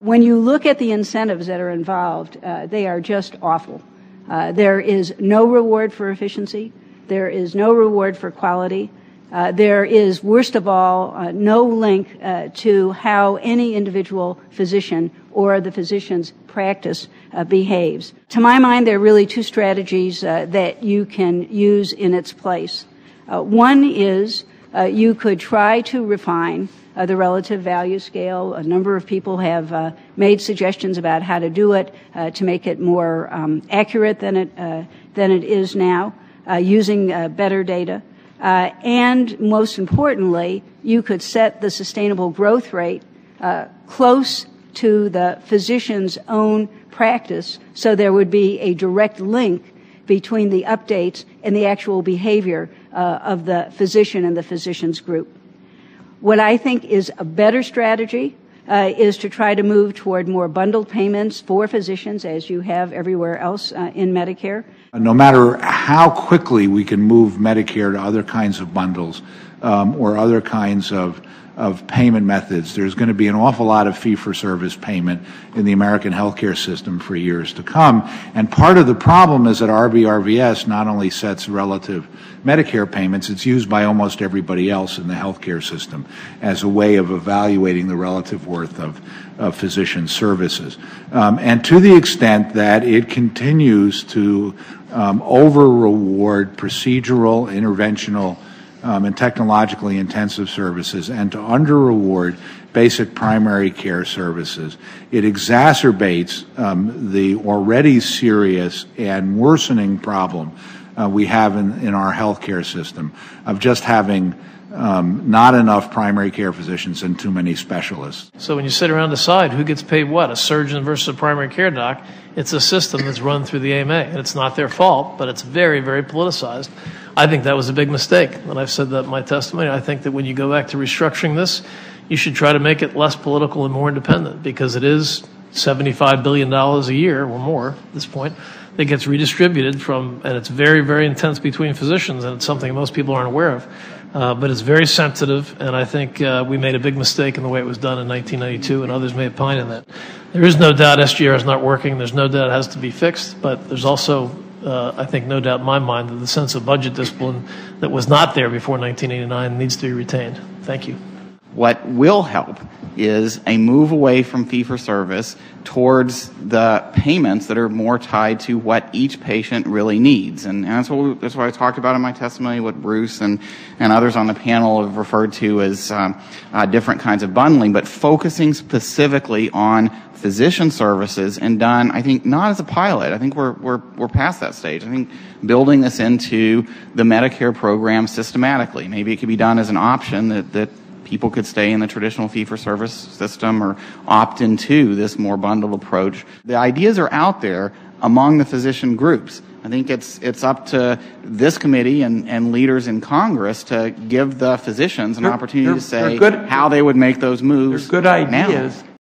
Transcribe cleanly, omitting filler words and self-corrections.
When you look at the incentives that are involved, they are just awful. There is no reward for efficiency. There is no reward for quality. There is, worst of all, no link to how any individual physician or the physician's practice behaves. To my mind, there are really two strategies that you can use in its place. One is you could try to refine the relative value scale. A number of people have made suggestions about how to do it to make it more accurate than it is now, using better data. And most importantly, you could set the sustainable growth rate close to the physician's own practice, so there would be a direct link between the updates and the actual behavior of the physician and the physician's group. What I think is a better strategy is to try to move toward more bundled payments for physicians, as you have everywhere else in Medicare. No matter how quickly we can move Medicare to other kinds of bundles or other kinds of payment methods, there's going to be an awful lot of fee-for-service payment in the American healthcare system for years to come. And part of the problem is that RBRVS not only sets relative Medicare payments, it's used by almost everybody else in the healthcare system as a way of evaluating the relative worth of physician services. And to the extent that it continues to over-reward procedural, interventional, and technologically intensive services and to under-reward basic primary care services, it exacerbates the already serious and worsening problem we have in our healthcare system of just having not enough primary care physicians and too many specialists. So when you sit around and decide who gets paid what, a surgeon versus a primary care doc, it's a system that's run through the AMA, and it's not their fault, but it's very, very politicized. I think that was a big mistake, and I've said that in my testimony. I think that when you go back to restructuring this, you should try to make it less political and more independent, because it is $75 billion a year or more at this point that gets redistributed from, and it's very, very intense between physicians, and it's something most people aren't aware of. But it's very sensitive, and I think we made a big mistake in the way it was done in 1992, and others may opine in that. There is no doubt SGR is not working. There's no doubt it has to be fixed, but there's also, I think, no doubt in my mind that the sense of budget discipline that was not there before 1989 needs to be retained. Thank you. What will help is a move away from fee-for-service towards the payments that are more tied to what each patient really needs. And that's what I talked about in my testimony, what Bruce and others on the panel have referred to as different kinds of bundling, but focusing specifically on physician services and done, I think, not as a pilot. I think we're past that stage. I think building this into the Medicare program systematically. Maybe it could be done as an option that people could stay in the traditional fee-for-service system or opt into this more bundled approach. The ideas are out there among the physician groups. I think it's up to this committee and leaders in Congress to give the physicians an opportunity to say how they would make those moves. They're good ideas. Now.